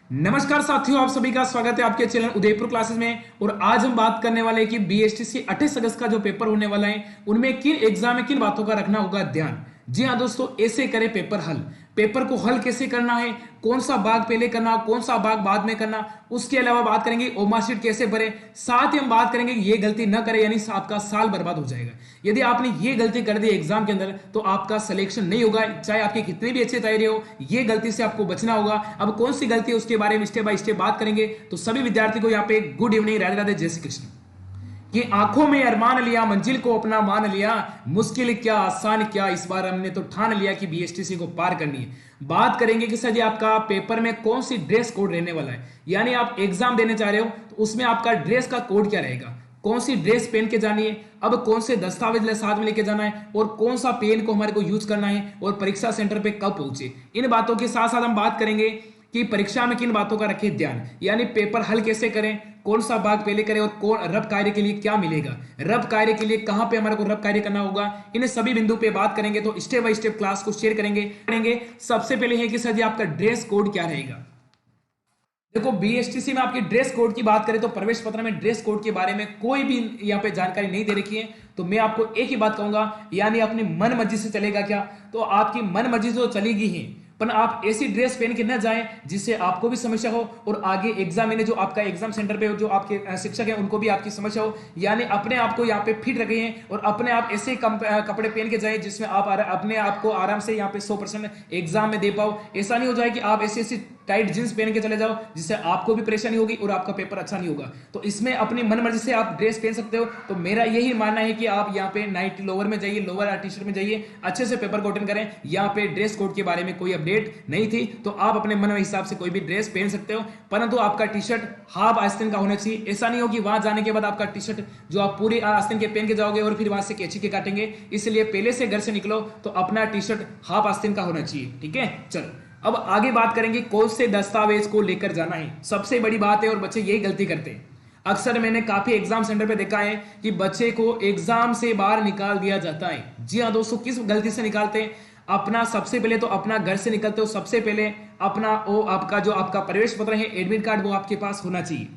नमस्कार साथियों, आप सभी का स्वागत है आपके चैनल उदयपुर क्लासेस में। और आज हम बात करने वाले हैं कि बीएसटीसी 28 अगस्त का जो पेपर होने वाला है उनमें किन एग्जाम में किन बातों का रखना होगा ध्यान। जी हाँ दोस्तों, ऐसे करें पेपर हल। पेपर को हल कैसे करना है, कौन सा भाग पहले करना, कौन सा भाग बाद में करना, उसके अलावा बात करेंगे ओ मार्कशीट कैसे भरे। साथ ही हम बात करेंगे ये गलती न करें, यानी आपका साल बर्बाद हो जाएगा। यदि आपने ये गलती कर दी एग्जाम के अंदर तो आपका सिलेक्शन नहीं होगा, चाहे आपकी कितनी भी अच्छी तैयारी हो। ये गलती से आपको बचना होगा। अब कौन सी गलती है उसके बारे में स्टेप बाय स्टेप बात करेंगे। तो सभी विद्यार्थी को यहाँ पे गुड इवनिंग, राधे राधे, जय श्री कृष्ण। कि आंखों में अरमान लिया, मंजिल को अपना मान लिया, मुश्किल क्या आसान क्या, इस बार हमने तो ठान लिया कि बीएसटीसी को पार करनी है। बात करेंगे कि सर जी आपका पेपर में कौन सी ड्रेस कोड रहने वाला है, यानी आप एग्जाम देने चाह रहे हो तो उसमें आपका ड्रेस का कोड क्या रहेगा, कौन सी ड्रेस पहन के जानी है, अब कौन से दस्तावेज साथ में लेके जाना है, और कौन सा पेन को हमारे को यूज करना है, और परीक्षा सेंटर पे कब पहुंचे। इन बातों के साथ साथ हम बात करेंगे कि परीक्षा में किन बातों का रखें ध्यान, यानी पेपर हल कैसे करें, कौन सा भाग पहले करें, और कौन रब कार्य के लिए क्या मिलेगा, रब कार्य के लिए कहां पे हमारे को रब कार्य करना होगा। इन सभी बिंदु पे बात करेंगे। तो स्टेप बाय स्टेप क्लास को शेयर करेंगे। सबसे पहले है कि सर जी आपका ड्रेस कोड क्या रहेगा। देखो, बीएसटीसी में आपकी ड्रेस कोड की बात करें तो प्रवेश पत्र में ड्रेस कोड के बारे में कोई भी यहाँ पे जानकारी नहीं दे रखी है। तो मैं आपको एक ही बात कहूंगा, यानी अपनी मन मर्जी से चलेगा क्या, तो आपकी मन मर्जी तो चलेगी ही, पर आप ऐसी ड्रेस पहन के न जाएं जिससे आपको भी समस्या हो और आगे एग्जाम में जो आपका एग्जाम सेंटर पे जो आपके शिक्षक हैं उनको भी आपकी समस्या हो। यानी अपने आप को यहाँ पे फिट रखें और अपने आप ऐसे कपड़े पहन के जाएं जिसमें आप अपने आप को आराम से यहाँ पे 100% एग्जाम में दे पाओ। ऐसा नहीं हो जाए कि आप ऐसी ऐसी टाइट जींस पहन के चले जाओ जिससे आपको भी परेशानी होगी और आपका पेपर अच्छा नहीं होगा। तो इसमें अपनी मन मर्जी से आप ड्रेस पहन सकते हो। तो मेरा यही मानना है कि आप यहाँ पे नाइट लोअर में जाइए, लोअर टी शर्ट में जाइए, अच्छे से पेपर को अटेंड करें। यहाँ पे ड्रेस कोड के बारे में कोई अपडेट नहीं थी, तो आप अपने मन के हिसाब से कोई भी ड्रेस पहन सकते हो, परंतु आपका टी शर्ट हाफ आस्तीन का होना चाहिए। ऐसा नहीं हो कि वहां जाने के बाद आपका टी शर्ट जो आप पूरी आस्तीन के पहन के जाओगे और फिर वहां से कैंची के काटेंगे। इसलिए पहले से घर से निकलो तो अपना टी शर्ट हाफ आस्तीन का होना चाहिए। ठीक है, चलो अब आगे बात करेंगे कौन से दस्तावेज को लेकर जाना है। सबसे बड़ी बात है और बच्चे यही गलती करते हैं। अक्सर मैंने काफी एग्जाम सेंटर पे देखा है कि बच्चे को एग्जाम से बाहर निकाल दिया जाता है। जी हाँ दोस्तों, किस गलती से निकालते हैं, अपना सबसे पहले तो अपना घर से निकलते हो, सबसे पहले अपना वो आपका जो आपका प्रवेश पत्र है, एडमिट कार्ड, वो आपके पास होना चाहिए।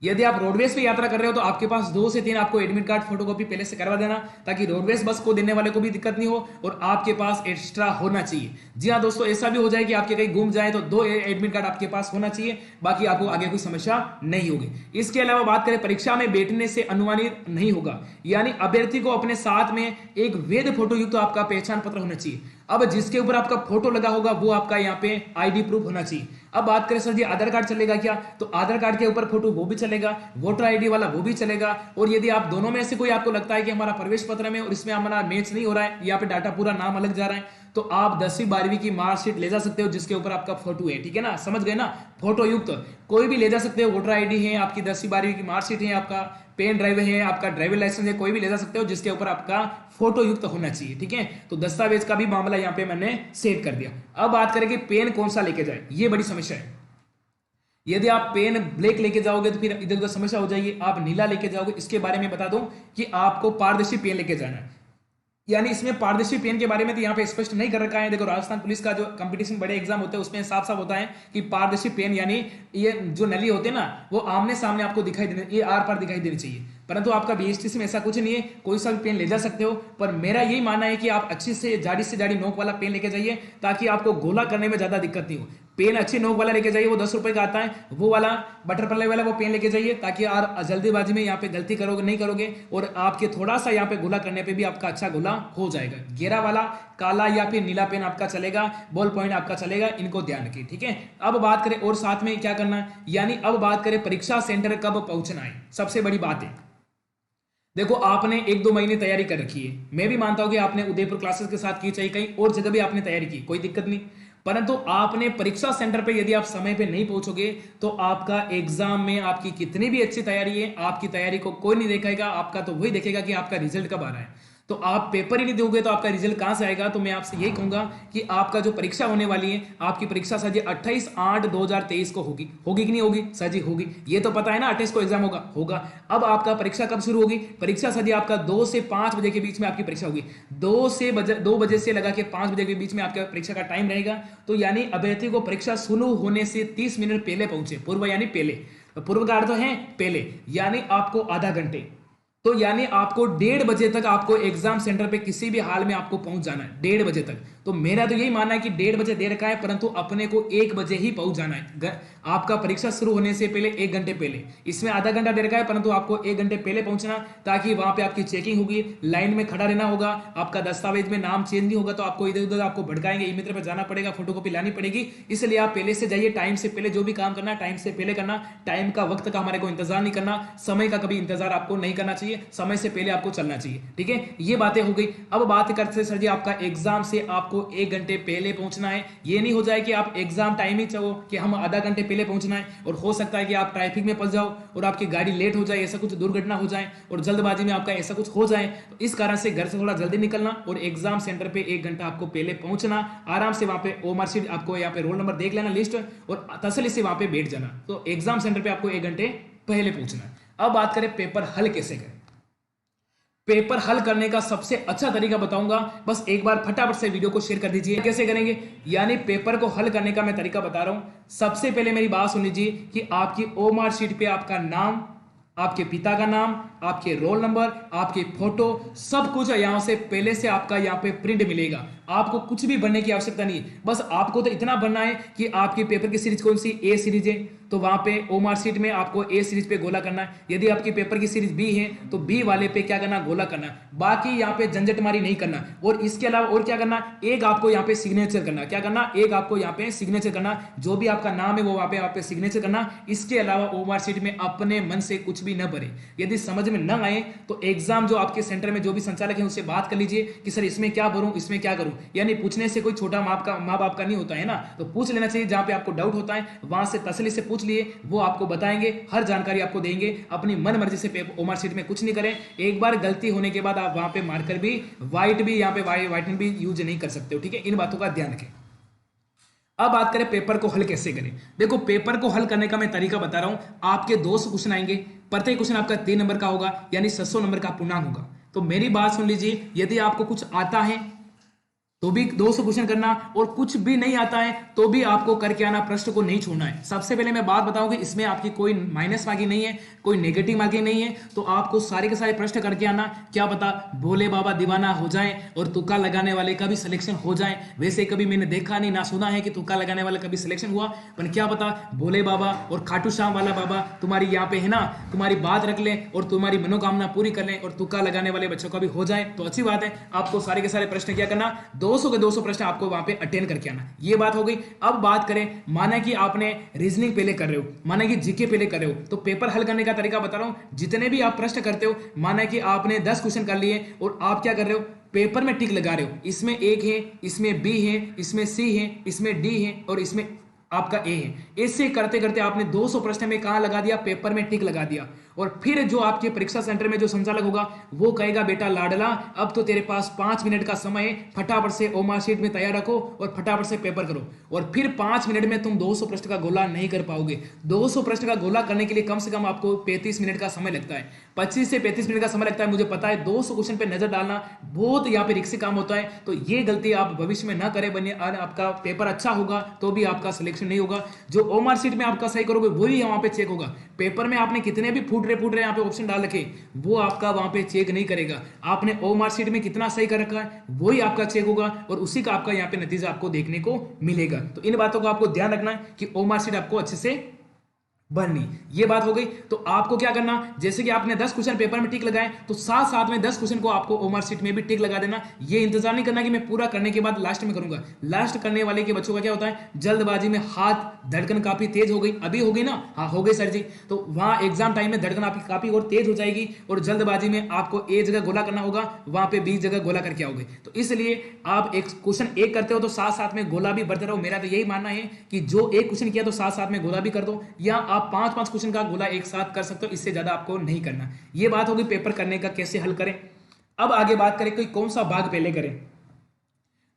यदि आप रोडवेज पे यात्रा कर रहे हो तो आपके पास 2 से 3 आपको एडमिट कार्ड फोटोकॉपी पहले से करवा देना, ताकि रोडवेज बस को देने वाले को भी दिक्कत नहीं हो और आपके पास एक्स्ट्रा होना चाहिए। जी हाँ दोस्तों, ऐसा भी हो जाए कि आपके कहीं घूम जाए तो 2 एडमिट कार्ड आपके पास होना चाहिए, बाकी आपको आगे कोई समस्या नहीं होगी। इसके अलावा बात करें, परीक्षा में बैठने से अनुमानित नहीं होगा, यानी अभ्यर्थी को अपने साथ में एक वैध फोटो युक्त आपका पहचान पत्र होना चाहिए। अब जिसके ऊपर आपका फोटो लगा होगा वो आपका यहाँ पे आईडी प्रूफ होना चाहिए। अब बात करें सर जी आधार कार्ड चलेगा क्या, तो आधार कार्ड के ऊपर फोटो वो भी चलेगा, वोटर आईडी वाला वो भी चलेगा। और यदि आप दोनों में से कोई आपको लगता है कि हमारा प्रवेश पत्र में और इसमें हमारा मैच नहीं हो रहा है, यहाँ पे डाटा पूरा नाम अलग जा रहा है, तो आप 10वीं 12वीं की मार्कशीट ले जा सकते हो जिसके ऊपर आपका फोटो है। ठीक है ना, समझ गए ना, फोटो युक्त कोई भी ले जा सकते हो। वोटर आईडी है, आपकी 10वीं 12वीं की मार्कशीट है, आपका पेन ड्राइव है, आपका ड्राइवर लाइसेंस है, कोई भी ले जा सकते हो जिसके ऊपर आपका फोटो युक्त होना चाहिए। ठीक है, तो दस्तावेज का भी मामला यहाँ पे मैंने सेट कर दिया। अब बात करें कि पेन कौन सा लेके जाए, ये बड़ी समस्या है। यदि आप पेन ब्लैक लेके जाओगे तो फिर इधर उधर समस्या हो जाएगी। आप नीला लेके जाओगे, इसके बारे में बता दूं कि आपको पारदर्शी पेन लेके जाना है। यानी इसमें पारदर्शी पेन के बारे में तो यहाँ पे स्पष्ट नहीं कर रखा है। देखो, राजस्थान पुलिस का जो कंपटीशन बड़े एग्जाम होते हैं उसमें साफ साफ होता है कि पारदर्शी पेन, यानी ये जो नली होते हैं ना, वो आमने सामने आपको दिखाई देने, ये आर पार दिखाई देनी चाहिए। परंतु आपका बीएसटीसी में ऐसा कुछ नहीं है, कोई सा भी पेन ले जा सकते हो। पर मेरा यही मानना है कि आप अच्छी से जाड़ी नोक वाला पेन लेके जाइए, ताकि आपको गोला करने में ज्यादा दिक्कत नहीं हो। पेन अच्छी नोक वाला लेके जाइए, वो 10 रुपए का आता है, वो वाला बटरफ्लाई वाला वो पेन लेके जाइए, ताकि आप जल्दीबाजी में यहाँ पे गलती करोगे नहीं करोगे और आपके थोड़ा सा यहाँ पे गोला करने पे भी आपका अच्छा गोला हो जाएगा। घेरा वाला काला या फिर नीला पेन आपका चलेगा, बॉल पॉइंट आपका चलेगा, इनको ध्यान रखिए। ठीक है, अब बात करें और साथ में क्या करना है, यानी अब बात करें परीक्षा सेंटर कब पहुंचना है। सबसे बड़ी बात है, देखो आपने 1-2 महीने तैयारी कर रखी है, मैं भी मानता हूं कि आपने उदयपुर क्लासेस के साथ की, चाहिए कहीं और जगह भी आपने तैयारी की, कोई दिक्कत नहीं। परंतु आपने परीक्षा सेंटर पे यदि आप समय पे नहीं पहुंचोगे तो आपका एग्जाम में आपकी कितनी भी अच्छी तैयारी है, आपकी तैयारी को कोई नहीं देखेगा, आपका तो वही देखेगा कि आपका रिजल्ट कब आ रहा है। तो आप पेपर ही नहीं दोगे तो आपका रिजल्ट कहां से आएगा। तो मैं आपसे यही कहूंगा कि आपका जो परीक्षा होने वाली है, आपकी परीक्षा सर जी 28/8/2023 को होगी। होगी कि नहीं होगी सर जी? होगी। ये तो पता है ना 28 को एग्जाम होगा। होगा। अब आपका परीक्षा कब शुरू होगी? परीक्षा सर जी आपका 2 से 5 बजे के बीच में आपकी परीक्षा होगी। 2 बजे से लगा के 5 बजे के बीच में आपका परीक्षा का टाइम रहेगा। तो यानी अभ्यर्थी को परीक्षा शुरू होने से 30 मिनट पहले पहुंचे। पूर्व यानी पहले, पूर्व का अर्थ है पहले, यानी आपको आधा घंटे। तो यानी आपको 1:30 बजे तक आपको एग्जाम सेंटर पे किसी भी हाल में आपको पहुंच जाना है, 1:30 बजे तक। तो मेरा तो यही मानना है कि 1:30 बजे दे रखा है, परंतु अपने को 1 बजे ही पहुंच जाना है। आपका परीक्षा शुरू होने से पहले 1 घंटे पहले। इसमें आधा घंटा दे रखा है, परंतु आपको 1 घंटे पहले पहुंचना, ताकि वहां पे आपकी चेकिंग होगी, लाइन में खड़ा रहना होगा, आपका दस्तावेज में नाम चेंज नहीं होगा तो आपको इधर उधर आपको भड़काएंगे, ई मित्र पर जाना पड़ेगा, फोटोकॉपी लानी पड़ेगी। इसलिए आप पहले से जाइए, टाइम से पहले जो भी काम करना टाइम से पहले करना। टाइम का, वक्त का हमारे को इंतजार नहीं करना, समय का कभी इंतजार आपको नहीं करना चाहिए, समय से पहले आपको चलना चाहिए। ठीक है, ये बातें हो गई। अब बात करते सर जी आपका एग्जाम से आपको 1 घंटे पहले पहुंचना है। ये नहीं हो जाए कि आप एग्जाम टाइम ही चाहो कि हम आधा घंटे पहले पहुंचना है, और हो सकता है कि आप ट्रैफिक में फंस जाओ और आपकी गाड़ी लेट हो जाए, ऐसा कुछ दुर्घटना हो जाए और जल्दबाजी में आपका ऐसा कुछ हो जाए। तो इस कारण से घर से थोड़ा जल्दी निकलना और एग्जाम सेंटर पे 1 घंटा आपको पहले पहुंचना। आराम से वहां पे ओमार शीट, आपको यहाँ पे रोल नंबर देख लेना लिस्ट, और तसल्ली से वहां पे बैठ जाना। तो एग्जाम सेंटर पे आपको 1 घंटे पहले पहुंचना। अब बात करें पेपर हल कैसे करें। पेपर हल करने का सबसे अच्छा तरीका बताऊंगा, बस एक बार फटाफट से वीडियो को शेयर कर दीजिए। कैसे करेंगे, यानी पेपर को हल करने का मैं तरीका बता रहा हूं। सबसे पहले मेरी बात सुन लीजिए कि आपकी ओमार शीट पे आपका नाम, आपके पिता का नाम, आपके रोल नंबर, आपकी फोटो, सब कुछ यहां से पहले से आपका यहां पे प्रिंट मिलेगा। आपको कुछ भी भरने की आवश्यकता नहीं है, बस आपको तो इतना भरना है कि आपके पेपर की सीरीज कौन सी, ए सीरीज है, तो वहां पे ओमार शीट में आपको ए सीरीज पे गोला करना है। यदि आपकी पेपर की सीरीज बी है तो बी वाले पे क्या करना, गोला करना। बाकी यहाँ पे झंझटमारी नहीं करना। और इसके अलावा और क्या करना, एक आपको यहाँ पे सिग्नेचर करना। क्या करना, एक आपको यहाँ पे सिग्नेचर करना। जो भी आपका नाम है वो वहां पे सिग्नेचर करना। इसके अलावा ओमार शीट में अपने मन से कुछ भी न भरे। यदि समझ में न आए तो एग्जाम जो आपके सेंटर में जो भी संचालक है उससे बात कर लीजिए कि सर इसमें क्या भरूं, इसमें क्या करूं। यानी पूछने से कोई छोटा माँ बाप का नहीं होता है ना, तो पूछ लेना चाहिए। जहां पे आपको डाउट होता है वहां से तसल्ली से पूछ लिए, वो आपको बताएंगे, हर जानकारी आपको देंगे। अपनी मन मर्जी से ओमार शीट में कुछ नहीं करें। एक बार गलती होने के बाद आप वहां पे मार्कर भी व्हाइट भी यहाँ पे व्हाइटनर भी यूज नहीं कर सकते हो। ठीक है, इन बातों का ध्यान रखें। अब बात करें पेपर को हल कैसे करें। देखो, पेपर को हल करने का मैं तरीका बता रहा हूं। आपके 200 क्वेश्चन आएंगे, प्रत्येक क्वेश्चन आपका 3 नंबर का होगा, यानी 700 नंबर का पूर्णांक होगा। तो मेरी बात सुन लीजिए, यदि आपको कुछ आता है तो भी 200 क्वेश्चन करना, और कुछ भी नहीं आता है तो भी आपको करके आना, प्रश्न को नहीं छोड़ना है। सबसे पहले मैं बात बताऊं कि इसमें आपकी कोई माइनस मार्किंग नहीं है, कोई नेगेटिव मार्किंग नहीं है। तो आपको सारे के सारे प्रश्न करके आना। क्या पता भोले बाबा दीवाना हो जाए और तुक्का लगाने वाले का भी सिलेक्शन हो जाए। वैसे कभी मैंने देखा नहीं ना सुना है कि तुक्का लगाने वाला कभी सिलेक्शन हुआ, पर क्या पता भोले बाबा और खाटू श्याम वाला बाबा तुम्हारी यहाँ पे है ना, तुम्हारी बात रख ले और तुम्हारी मनोकामना पूरी कर ले, और तुक्का लगाने वाले बच्चों का भी हो जाए तो अच्छी बात है। आपको सारे के सारे प्रश्न क्या करना, 200 के 200 प्रश्न आपको वहां पे अटेंड करके आना। ये बात हो गई। अब बात करें, माना कि आपने रीजनिंग पहले कर रहे हो, माना कि जीके पहले कर रहे हो, तो पेपर हल करने का तरीका बता रहा हूं। जितने भी आप प्रश्न करते हो, माना कि आपने 10 क्वेश्चन कर लिए और आप क्या कर रहे हो, पेपर में टिक लगा रहे हो। इसमें एक है, इसमें बी है, इसमें सी है, इसमें डी है और इसमें आपका ए है। ऐसे करते करते आपने 200 प्रश्न में कहां लगा दिया, पेपर में टिक लगा दिया। और फिर जो आपके परीक्षा सेंटर में जो संचालक होगा वो कहेगा, बेटा लाडला अब तो तेरे पास 5 मिनट का समय है, फटाफट से ओमार शीट में तैयार रखो और फटाफट से पेपर करो। और फिर 5 मिनट में तुम 200 प्रश्न का गोला नहीं कर पाओगे। 200 प्रश्न का गोला करने के लिए कम से कम आपको 35 मिनट का समय लगता है, 25 से 35 मिनट का समय लगता है। मुझे पता है 200 क्वेश्चन पे नजर डालना बहुत यहाँ पे रिक्सी काम होता है, तो ये गलती आप भविष्य में ना करें। बने आपका पेपर अच्छा होगा तो भी आपका सिलेक्शन नहीं होगा। जो ओमार शीट में आपका सही करोगे वही वहां पे चेक होगा। पेपर में आपने कितने भी फूट रहे यहाँ पे ऑप्शन डाल रखे, वो आपका वहां पे चेक नहीं करेगा। आपने ओमार शीट में कितना सही कर रखा है वही आपका चेक होगा, और उसी का आपका यहाँ पे नतीजा आपको देखने को मिलेगा। तो इन बातों को आपको ध्यान रखना है कि ओमार शीट आपको अच्छे से भरनी। ये बात हो गई। तो आपको क्या करना, जैसे कि आपने 10 क्वेश्चन पेपर में टिक लगाए, तो साथ साथ में 10 क्वेश्चन को आपको ओमार शीट में भी टिक लगा देना। ये इंतजार नहीं करना कि मैं पूरा करने के बाद लास्ट में करूंगा। लास्ट करने वाले के बच्चों का क्या होता है, जल्दबाजी में हाथ धड़कन काफी तेज हो गई, अभी हो गई ना, हाँ हो गई सर जी, तो वहां एग्जाम टाइम में धड़कन आपकी काफी और तेज हो जाएगी, और जल्दबाजी में आपको ए जगह गोला करना होगा, वहां पे बी जगह गोला करके आओगे। तो इसलिए आप एक क्वेश्चन एक करते हो तो साथ साथ में गोला भी बढ़ते रहो। मेरा तो यही मानना है कि जो एक क्वेश्चन किया तो साथ साथ में गोला भी कर दो, या आप 5-5 क्वेश्चन का गोला एक साथ कर सकते हो, इससे ज्यादा आपको नहीं करना। ये बात होगी पेपर करने का कैसे हल करें। अब आगे बात करें कि कौन सा भाग पहले करें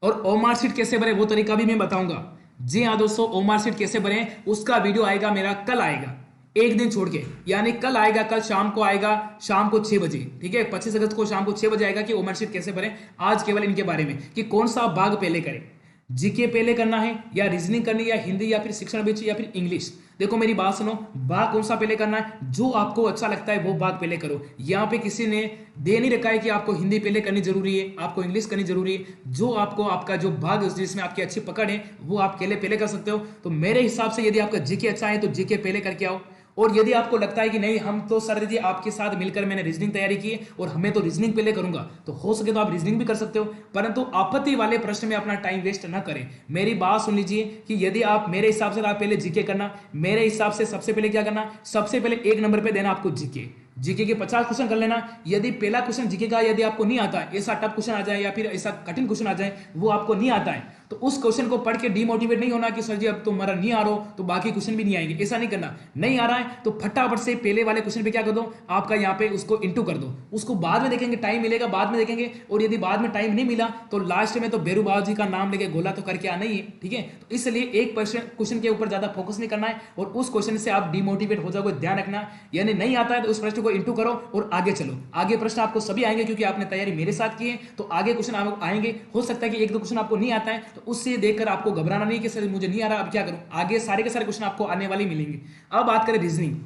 और ओमार शीट कैसे भरे वो तरीका भी मैं बताऊंगा। जी हाँ दोस्तों, ओमार शीट कैसे भरे उसका वीडियो आएगा मेरा, कल आएगा, एक दिन छोड़ के, यानी कल आएगा, कल शाम को आएगा, शाम को 6 बजे, ठीक है, 25 अगस्त को शाम को 6 बजे आएगा कि ओमार शीट कैसे भरें। आज केवल इनके बारे में कि कौन सा भाग पहले करें, जीके पहले करना है या रीजनिंग करनी है या हिंदी या फिर शिक्षण विषय या फिर इंग्लिश। देखो मेरी बात सुनो, भाग कौन सा पहले करना है, जो आपको अच्छा लगता है वो भाग पहले करो। यहाँ पे किसी ने दे नहीं रखा है कि आपको हिंदी पहले करनी जरूरी है, आपको इंग्लिश करनी जरूरी है। जो आपको आपका जो भाग जिसमें आपकी अच्छी पकड़ है वो आप पहले कर सकते हो। तो मेरे हिसाब से यदि आपका जीके अच्छा है तो जीके पहले करके आओ। और यदि आपको लगता है कि नहीं हम तो सर जी आपके साथ मिलकर मैंने रीजनिंग तैयारी की है और हमें तो रीजनिंग पहले करूंगा, तो हो सके तो आप रीजनिंग भी कर सकते हो, परंतु आपत्ति वाले प्रश्न में अपना टाइम वेस्ट ना करें। मेरी बात सुन लीजिए कि यदि आप मेरे हिसाब से आप पहले जीके करना, मेरे हिसाब से सबसे पहले क्या करना, सबसे पहले 1 नंबर पे देना आपको जीके। जीके के 50 क्वेश्चन कर लेना। यदि पहला क्वेश्चन जीके का यदि आपको नहीं आता, ऐसा टफ क्वेश्चन आ जाए या फिर ऐसा कठिन क्वेश्चन आ जाए वो आपको नहीं आता है, तो उस क्वेश्चन को पढ़ के डिमोटिवेट नहीं होना कि सर जी अब तो हमारा नहीं आ रहा हो तो बाकी क्वेश्चन भी नहीं आएंगे, ऐसा नहीं करना। नहीं आ रहा है तो फटाफट से पहले वाले क्वेश्चन पे क्या कर दो, आपका यहाँ पे उसको इंटू कर दो, उसको बाद में देखेंगे, टाइम मिलेगा बाद में देखेंगे। और यदि बाद में टाइम नहीं मिला तो लास्ट में तो बेरू बाबा जी का नाम लेके गोला तो करके आना ही है, ठीक है। तो इसलिए एक क्वेश्चन के ऊपर ज्यादा फोकस नहीं करना है और उस क्वेश्चन से आप डिमोटिवेट हो जाओगे, ध्यान रखना। यानी नहीं आता है तो उस प्रश्न को इंटू करो और आगे चलो। आगे प्रश्न आपको सभी आएंगे क्योंकि आपने तैयारी मेरे साथ की है, तो आगे क्वेश्चन आएंगे। हो सकता है कि 1-2 क्वेश्चन आपको नहीं आता है तो उससे देखकर आपको घबराना नहीं कि सर मुझे नहीं आ रहा अब क्या करूं, आगे सारे के सारे क्वेश्चन आपको आने वाले मिलेंगे। अब बात करें रीजनिंग,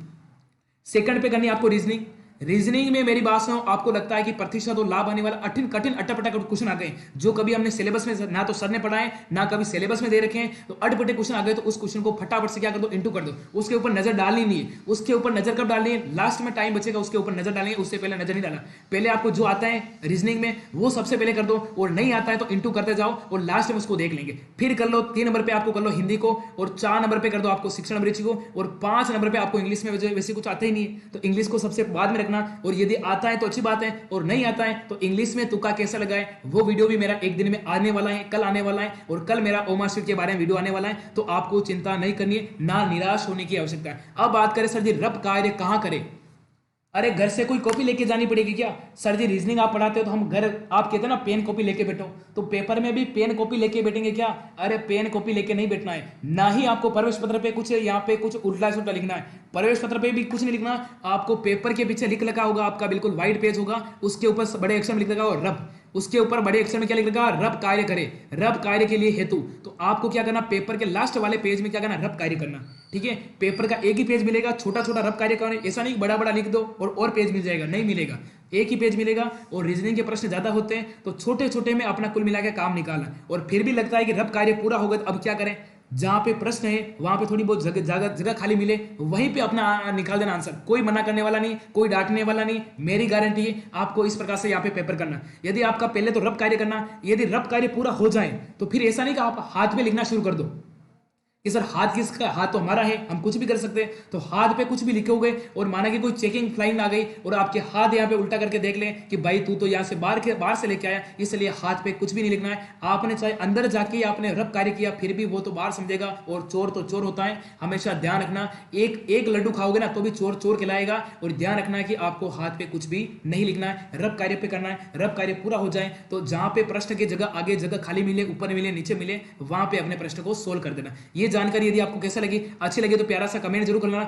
सेकंड पे करनी है आपको रीजनिंग। रीजनिंग में मेरी बात सुनो, आपको लगता है कि प्रतिशत और लाभ आने वाला कठिन कठिन अटपटा क्वेश्चन आ गए जो कभी हमने सिलेबस में ना तो सर ने पढ़ाए ना कभी सिलेबस में दे रखे हैं, तो अटपटे क्वेश्चन आ गए तो उस क्वेश्चन को फटाफट से क्या कर दो, इंटू कर दो। उसके ऊपर नजर डालनी नहीं है, उसके ऊपर नजर कब डालनी है, लास्ट में टाइम बचेगा उसके ऊपर नजर डालेंगे, उससे पहले नजर नहीं डाला। पहले आपको जो आता है रीजनिंग में वो सबसे पहले कर दो और नहीं आता है तो इंटू करते जाओ और लास्ट में उसको देख लेंगे। फिर कर लो 3 नंबर पे आपको कर लो हिंदी को और 4 नंबर पे कर दो आपको शिक्षण अभिरुचि को और 5 नंबर पे आपको इंग्लिश में वैसे कुछ आता ही नहीं है तो इंग्लिश को सबसे बाद में रखना। और यदि आता है तो अच्छी बात है और नहीं आता है तो इंग्लिश में तुक्का कैसा लगाए वो वीडियो भी मेरा एक दिन में आने वाला है, कल आने वाला है। और कल मेरा ओमार शीट के बारे में वीडियो आने वाला है, तो आपको चिंता नहीं करनी है, ना निराश होने की आवश्यकता है। अब बात करें सर जी रब कार्य कहां करें, अरे घर से कोई कॉपी लेके जानी पड़ेगी क्या, सर जी रीजनिंग आप पढ़ाते हो तो हम घर, आप कहते हैं ना पेन कॉपी लेके बैठो, तो पेपर में भी पेन कॉपी लेके बैठेंगे क्या, अरे पेन कॉपी लेके नहीं बैठना है। ना ही आपको प्रवेश पत्र पे कुछ यहाँ पे कुछ उल्टा सुल्टा लिखना है, प्रवेश पत्र पे भी कुछ नहीं लिखना। आपको पेपर के पीछे लिख लगा होगा, आपका बिल्कुल व्हाइट पेज होगा, उसके ऊपर बड़े अक्षर में लिख लगा होगा रब, उसके ऊपर बड़े अक्षर में क्या लिख लगा, रब कार्य करे, रब कार्य के लिए हेतु। तो आपको क्या करना, पेपर के लास्ट वाले पेज में क्या करना, रब कार्य करना, ठीक है। पेपर का एक ही पेज मिलेगा, छोटा छोटा रब कार्य करना, ऐसा नहीं बड़ा बड़ा लिख दो और पेज मिल जाएगा, नहीं मिलेगा, एक ही पेज मिलेगा। और रीजनिंग के प्रश्न ज्यादा होते हैं तो छोटे छोटे में अपना कुल मिला के काम निकालना। और फिर भी लगता है कि रब कार्य पूरा होगा तो अब क्या करें, जहां पे प्रश्न है वहां पे थोड़ी बहुत जगह खाली मिले वहीं पे अपना निकाल देना आंसर, कोई मना करने वाला नहीं, कोई डांटने वाला नहीं, मेरी गारंटी है आपको इस प्रकार से यहाँ पे पेपर करना। यदि आपका पहले तो रब कार्य करना, यदि रब कार्य पूरा हो जाए तो फिर ऐसा नहीं कि आप हाथ में लिखना शुरू कर दो कि सर हाथ किसका, हाथ तो हमारा है हम कुछ भी कर सकते हैं। तो हाथ पे कुछ भी लिखे हुए और माना कि कोई चेकिंग फ्लाइंग आ गई और आपके हाथ यहाँ पे उल्टा करके देख लें कि भाई तू तो यहाँ से बाहर से लेके आया, इसलिए हाथ पे कुछ भी नहीं लिखना है। आपने चाहे अंदर जाके आपने रब कार्य किया फिर भी वो तो बाहर समझेगा और चोर तो चोर होता है। हमेशा ध्यान रखना, एक लड्डू खाओगे ना तो भी चोर चोर खिलाएगा। और ध्यान रखना है कि आपको हाथ पे कुछ भी नहीं लिखना है, रब कार्य पे करना है। रब कार्य पूरा हो जाए तो जहां पे प्रश्न की जगह आगे जगह खाली मिले, ऊपर मिले नीचे मिले, वहां पे अपने प्रश्न को सोल्व कर देना। ये जानकारी यदि आपको कैसा लगी, अच्छी लगी तो प्यारा सा कमेंट जरूर करना।